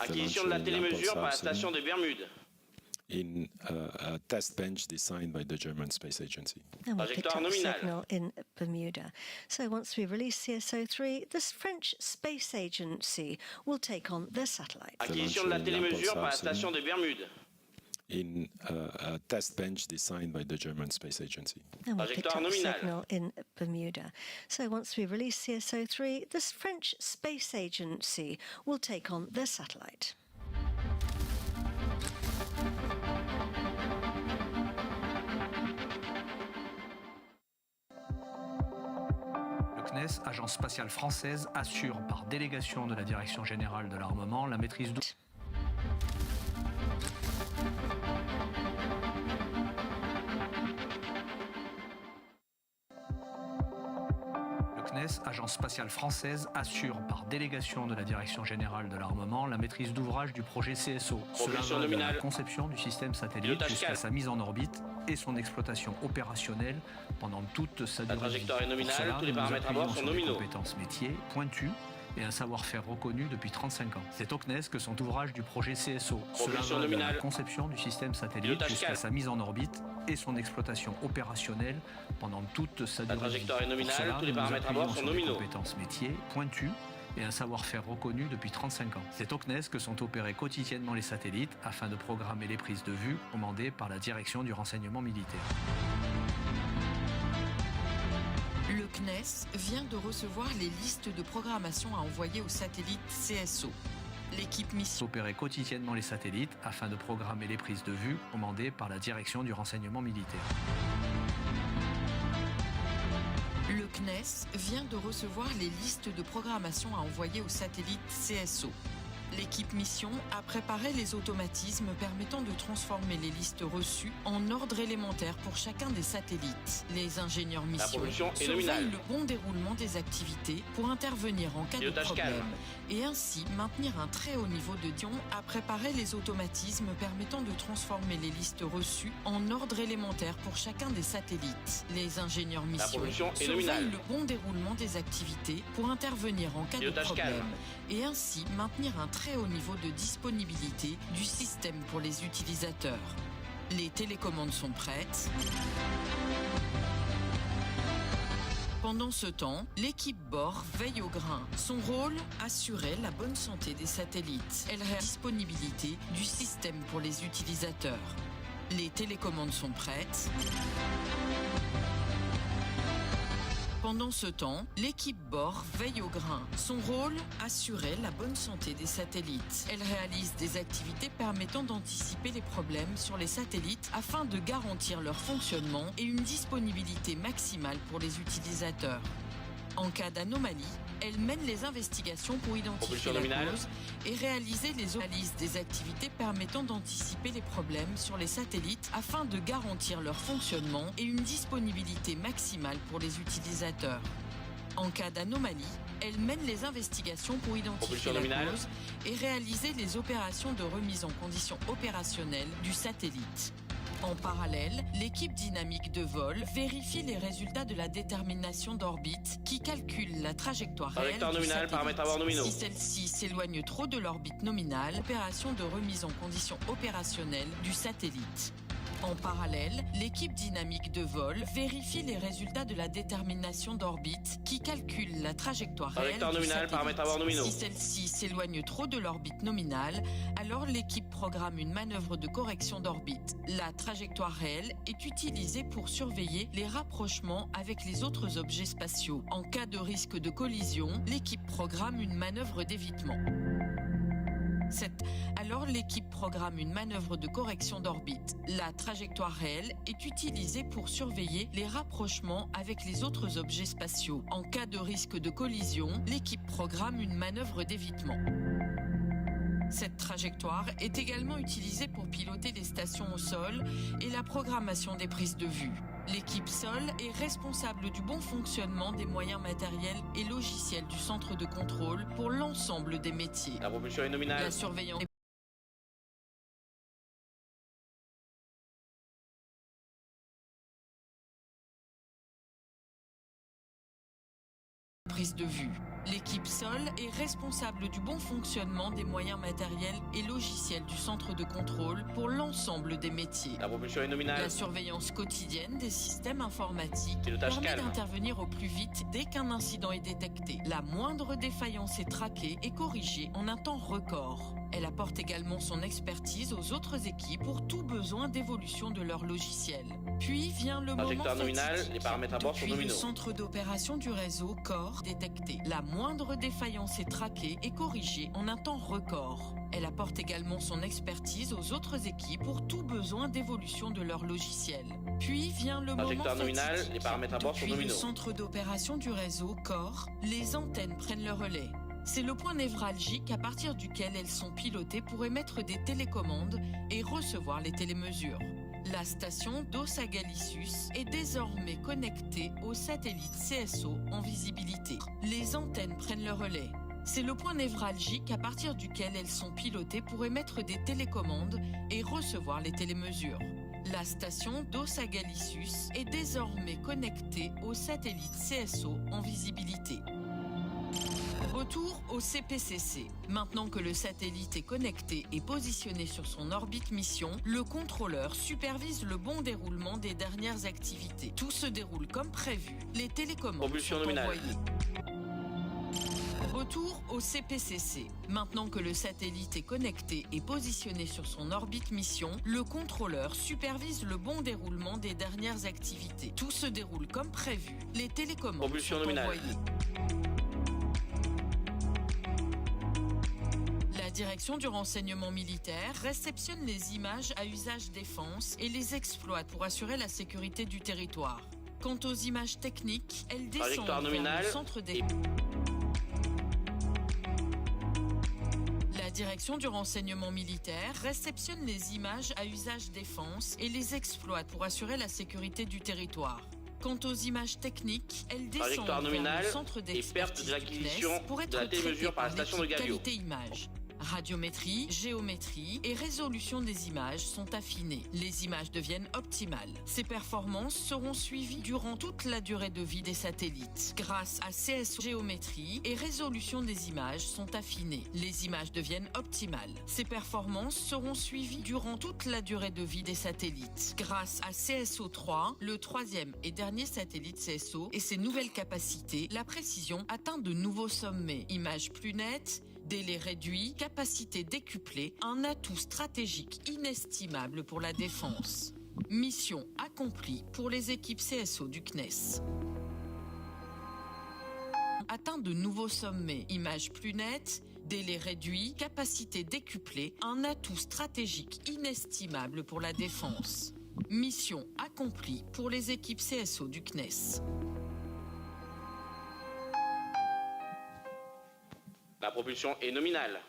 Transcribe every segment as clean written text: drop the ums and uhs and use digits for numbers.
Acquisition de la télémesure par la station de Bermude. in a test bench designed by the German Space Agency. And we picked Trajectoire up the nominale. signal in Bermuda. So once we release CSO3, the French Space Agency will take on the satellite. Acquisition de la télémesure par la station de Bermude. In a test bench designed by the German Space Agency. And we picked Trajectoire up the nominale. signal in Bermuda. So once we release CSO3, the French Space Agency will take on the satellite. Le CNES, agence spatiale française, assure par délégation de la Direction générale de l'armement la maîtrise d'ouvrage. Le CNES, agence spatiale française, assure par délégation de la Direction générale de l'armement la maîtrise d'ouvrage du projet CSO. Cela Propulsion va de la nominale. conception du système satellite Pilotage jusqu'à calme. sa mise en orbite et son exploitation opérationnelle pendant toute sa La durée. trajectoire est nominale, Pour cela, tous les nous nous paramètres à bord appuyons sont sur des nominaux. compétences métiers pointues et un savoir-faire reconnu depuis 35 ans. C'est au CNES que sont ouvrage du projet CSO. Cela Propulsion va de la nominale. conception du système satellite Pilotage jusqu'à calme. sa mise en orbite et son exploitation opérationnelle pendant toute sa La durée. trajectoire est nominale, Pour cela, tous les nous nous paramètres à bord appuyons sont sur des nominaux. compétences métiers pointues et un savoir-faire reconnu depuis 35 ans. C'est au CNES que sont opérés quotidiennement les satellites afin de programmer les prises de vue commandées par la direction du renseignement militaire. Le CNES vient de recevoir les listes de programmation à envoyer au satellite CSO. L'équipe mission Opérer quotidiennement les satellites afin de programmer les prises de vue commandées par la direction du renseignement militaire. Le CNES vient de recevoir les listes de programmation à envoyer au satellite CSO. L'équipe mission a préparé les automatismes permettant de transformer les listes reçues en ordre élémentaire pour chacun des satellites. Les ingénieurs mission propulsion est surveillent nominale. le bon déroulement des activités pour intervenir en cas de Pilotage problème calme. et ainsi maintenir un très haut niveau de Dion a préparé les automatismes permettant de transformer les listes reçues en ordre élémentaire pour chacun des satellites. Les ingénieurs mission propulsion est surveillent nominale. le bon déroulement des activités pour intervenir en cas de Pilotage problème calme. et ainsi maintenir un très haut niveau de disponibilité du système pour les utilisateurs. Les télécommandes sont prêtes. Pendant ce temps, l'équipe bord veille au grain. Son rôle, assurer la bonne santé des satellites. Elle réalise la disponibilité du système pour les utilisateurs. Les télécommandes sont prêtes. Pendant ce temps, l'équipe bord veille au grain. Son rôle, assurer la bonne santé des satellites. Elle réalise des activités permettant d'anticiper les problèmes sur les satellites afin de garantir leur fonctionnement et une disponibilité maximale pour les utilisateurs. En cas d'anomalie, elle mène les investigations pour identifier Propulsion la nominale. cause et réaliser les analyses des activités permettant d'anticiper les problèmes sur les satellites afin de garantir leur fonctionnement et une disponibilité maximale pour les utilisateurs. En cas d'anomalie, elle mène les investigations pour identifier Propulsion la nominale. cause et réaliser les opérations de remise en condition opérationnelle du satellite. En parallèle, l'équipe dynamique de vol vérifie les résultats de la détermination d'orbite qui calcule la trajectoire réelle Trajectoire du nominale, satellite. paramètres à bord nominaux. Si celle-ci s'éloigne trop de l'orbite nominale, opération de remise en condition opérationnelle du satellite. En parallèle, l'équipe dynamique de vol vérifie les résultats de la détermination d'orbite qui calcule la trajectoire réelle Trajectoire du nominale, satellite. paramètres à bord nominaux. Si celle-ci s'éloigne trop de l'orbite nominale, alors l'équipe programme une manœuvre de correction d'orbite. La trajectoire réelle est utilisée pour surveiller les rapprochements avec les autres objets spatiaux. En cas de risque de collision, l'équipe programme une manœuvre d'évitement. Alors l'équipe programme une manœuvre de correction d'orbite. La trajectoire réelle est utilisée pour surveiller les rapprochements avec les autres objets spatiaux. En cas de risque de collision, l'équipe programme une manœuvre d'évitement. Cette trajectoire est également utilisée pour piloter les stations au sol et la programmation des prises de vue. L'équipe sol est responsable du bon fonctionnement des moyens matériels et logiciels du centre de contrôle pour l'ensemble des métiers. La propulsion est nominale. La surveillance prise de vue. L'équipe Sol est responsable du bon fonctionnement des moyens matériels et logiciels du centre de contrôle pour l'ensemble des métiers. La propulsion est nominale. La surveillance quotidienne des systèmes informatiques Pilotage permet calme. d'intervenir au plus vite dès qu'un incident est détecté. La moindre défaillance est traquée et corrigée en un temps record. Elle apporte également son expertise aux autres équipes pour tout besoin d'évolution de leur logiciel. Puis vient le moment Trajectoire nominale, fatidique. les paramètres à bord sont Depuis le nominaux. centre d'opération du réseau CORE détecté. La moindre défaillance est traquée et corrigée en un temps record. Elle apporte également son expertise aux autres équipes pour tout besoin d'évolution de leur logiciel. Puis vient le moment Trajectoire nominale, fatidique. les paramètres à bord sont Depuis le nominaux. centre d'opération du réseau CORE, les antennes prennent le relais. C'est le point névralgique à partir duquel elles sont pilotées pour émettre des télécommandes et recevoir les télémesures. La station d'Ossa Galicius est désormais connectée au satellite CSO en visibilité. Les antennes prennent le relais. C'est le point névralgique à partir duquel elles sont pilotées pour émettre des télécommandes et recevoir les télémesures. La station d'Ossa Galicius est désormais connectée au satellite CSO en visibilité. Retour au CPCC. Maintenant que le satellite est connecté et positionné sur son orbite mission, le contrôleur supervise le bon déroulement des dernières activités. Tout se déroule comme prévu. Les télécommandes Propulsion sont nominale. envoyées. Retour au CPCC. Maintenant que le satellite est connecté et positionné sur son orbite mission, le contrôleur supervise le bon déroulement des dernières activités. Tout se déroule comme prévu. Les télécommandes Propulsion sont nominale. envoyées. La direction du renseignement militaire réceptionne les images à usage défense et les exploite pour assurer la sécurité du territoire. Quant aux images techniques, elles descendent Trajectoire vers nominale le centre des... La direction du renseignement militaire réceptionne les images à usage défense et les exploite pour assurer la sécurité du territoire. Quant aux images techniques, elles descendent Trajectoire vers nominale le centre et perte d'expertise de l'acquisition du CNES pour être de la télémesure traitées par la station de l'équipe Gallio. qualité-image. Radiométrie, géométrie et résolution des images sont affinées. Les images deviennent optimales. Ces performances seront suivies durant toute la durée de vie des satellites. Grâce à CSO, géométrie et résolution des images sont affinées. Les images deviennent optimales. Ces performances seront suivies durant toute la durée de vie des satellites. Grâce à CSO-3, le troisième et dernier satellite CSO et ses nouvelles capacités, la précision atteint de nouveaux sommets. Images plus nettes, délai réduit, capacité décuplée, un atout stratégique inestimable pour la défense. Mission accomplie pour les équipes CSO du CNES. Atteint de nouveaux sommets, images plus nettes, délai réduit, capacité décuplée, un atout stratégique inestimable pour la défense. Mission accomplie pour les équipes CSO du CNES. La propulsion est nominale.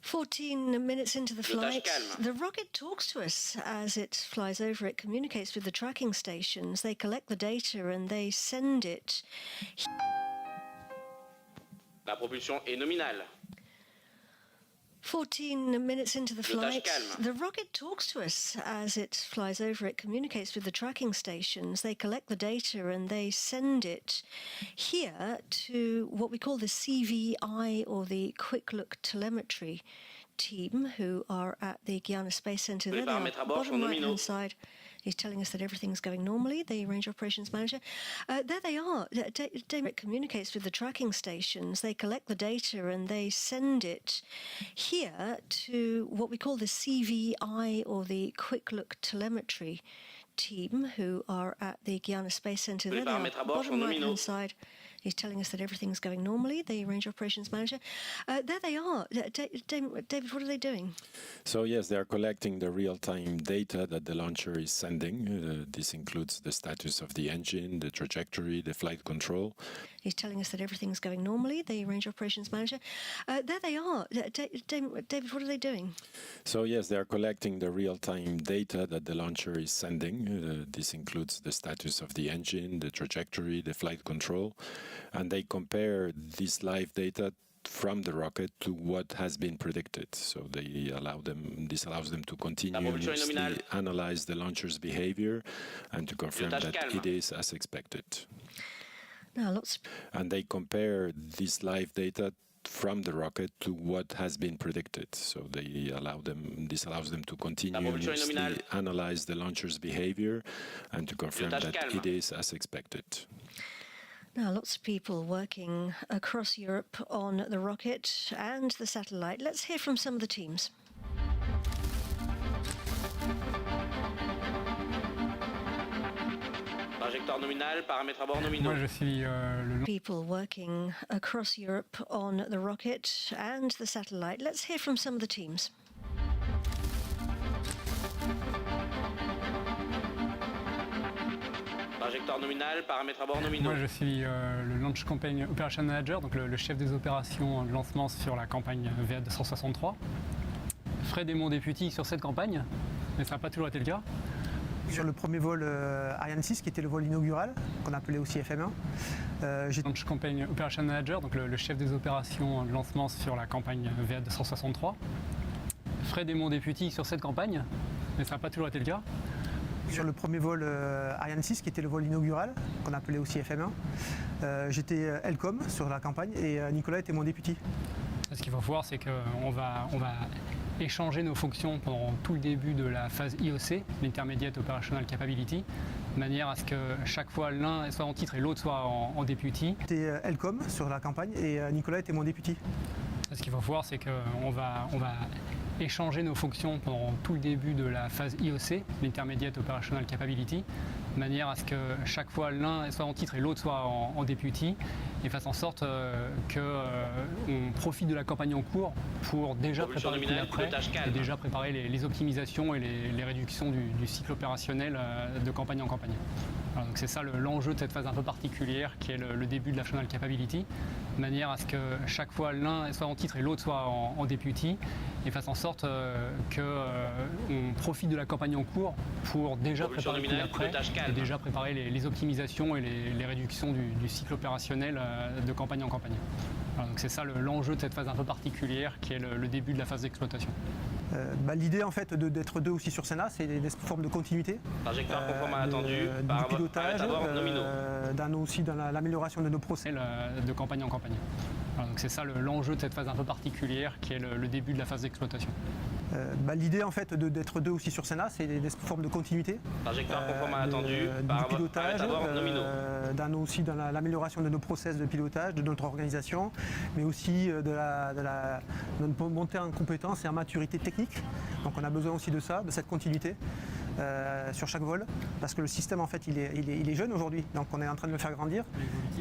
14 minutes into the Pilotage flight, calme. the rocket talks to us as it flies over. It communicates with the tracking stations. They collect the data and they send it. La propulsion est nominale. 14 minutes into the Pilotage flight, calme. the rocket talks to us as it flies over. It communicates with the tracking stations. They collect the data and they send it here to what we call the CVI, or the Quick Look Telemetry team, who are at the Guiana Space Centre. Les There they are, paramètres à bord sont bottom right-hand nominaux. side. He's telling us that everything's going normally, the Range Operations Manager. There they are. David communicates with the tracking stations. They collect the data and they send it here to what we call the CVI, or the Quick Look Telemetry team, who are at the Guiana Space Centre. Les There they are, paramètres à bord sont bottom right-hand nominaux. side. He's telling us that everything's going normally, the Range Operations Manager. There they are. David, what are they doing? So yes, they are collecting the real-time data that the launcher is sending. This includes the status of the engine, the trajectory, the flight control. He's telling us that everything's going normally, the Range Operations Manager. There they are. David, what are they doing? So yes, they are collecting the real-time data that the launcher is sending. This includes the status of the engine, the trajectory, the flight control, and they compare this live data from the rocket to what has been predicted. So this allows them to continuously nominale. analyze the launcher's behavior and to confirm Pilotage that calme. it is as expected. Now, lots And they compare this live data from the rocket to what has been predicted. So this allows them to continuously analyze the launcher's behavior and to confirm that it is as expected. Now, lots of people working across Europe on the rocket and the satellite. Let's hear from some of the teams. Trajectoire nominale, paramètres à bord nominaux. Moi, je suis le People working across Europe on the rocket and the satellite. Let's hear from some of the teams. Trajectoire nominale, paramètres à bord nominaux. Moi, je suis le Launch Campaign Operation Manager, donc le chef des opérations de lancement sur la campagne VA263. Fred est mon député sur cette campagne, mais ça n'a pas toujours été le cas. Sur le premier vol Ariane 6, qui était le vol inaugural, qu'on appelait aussi FM1, j'étais Launch Campaign Operation Manager, donc le chef des opérations de lancement sur la campagne VA263. Fred est mon député sur cette campagne, mais ça n'a pas toujours été le cas. sur le premier vol Ariane 6, qui était le vol inaugural, qu'on appelait aussi FM1. J'étais Elcom sur la campagne et Nicolas était mon député. Ce qu'il faut voir, c'est qu'on va échanger nos fonctions pendant tout le début de la phase IOC, l'Intermediate Operational Capability, de manière à ce que chaque fois l'un soit en titre et l'autre soit en député. J'étais Elcom sur la campagne et Nicolas était mon député. Ce qu'il faut voir, c'est qu'on va échanger nos fonctions pendant tout le début de la phase IOC, l'Intermediate Operational Capability, de manière à ce que chaque fois l'un soit en titre et l'autre soit en député, et fasse en sorte qu'on profite de la campagne en cours pour déjà préparer le coup d'après et déjà préparer les optimisations et les réductions du cycle opérationnel de campagne en campagne. Voilà, donc c'est ça l'enjeu de cette phase un peu particulière qui est le début de la National Capability, de manière à ce que chaque fois l'un soit en titre et l'autre soit en député, et fasse en sorte qu'on profite de la campagne en cours pour déjà préparer le coup d'après et déjà préparer les optimisations et les réductions du cycle opérationnel de campagne en campagne. Voilà, donc c'est ça l'enjeu de cette phase un peu particulière qui est le début de la phase d'exploitation. L'idée en fait d'être deux aussi sur Sénat, c'est des formes de continuité. Trajectoire conforme à attendu, Du pilotage, nominaux. aussi dans l'amélioration de nos procès. De campagne en campagne. Voilà, donc c'est ça l'enjeu de cette phase un peu particulière qui est le début de la phase d'exploitation. L'idée en fait d'être deux aussi sur Sénat, c'est des formes de continuité. Trajectoire conforme à attendu, Du pilotage, nominaux. aussi dans l'amélioration de nos process de pilotage, de notre organisation, mais aussi de notre montée en compétences et en maturité technique. Donc on a besoin aussi de ça, de cette continuité. Sur chaque vol, parce que le système en fait il est jeune aujourd'hui, donc on est en train de le faire grandir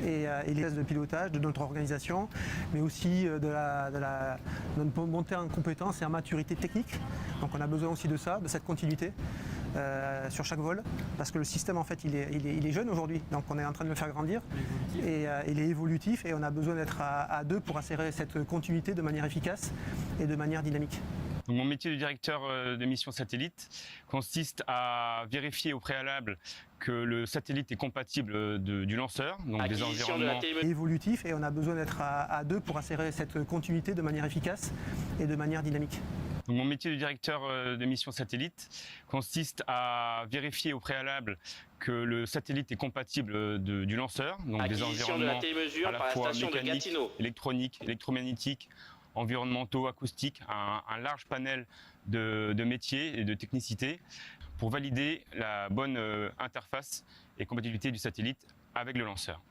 et les tests de pilotage de notre organisation, mais aussi de notre montée en compétences et en maturité technique, donc on a besoin aussi de ça, de cette continuité sur chaque vol, parce que le système en fait il est jeune aujourd'hui, donc on est en train de le faire grandir et il est évolutif et on a besoin d'être à deux pour assurer cette continuité de manière efficace et de manière dynamique. Donc, mon métier de directeur de mission satellite consiste à vérifier au préalable que le satellite est compatible du lanceur, donc des environnements évolutifs, et on a besoin d'être à deux pour assurer cette continuité de manière efficace et de manière dynamique. Donc, mon métier de directeur de mission satellite consiste à vérifier au préalable que le satellite est compatible du lanceur, donc des environnements à la fois mécaniques, électroniques, électromagnétiques, environnementaux, acoustiques, un large panel de métiers et de technicité pour valider la bonne interface et compatibilité du satellite avec le lanceur.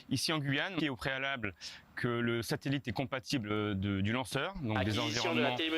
Ici en Guyane, il est au préalable que le satellite est compatible du lanceur, donc des environnements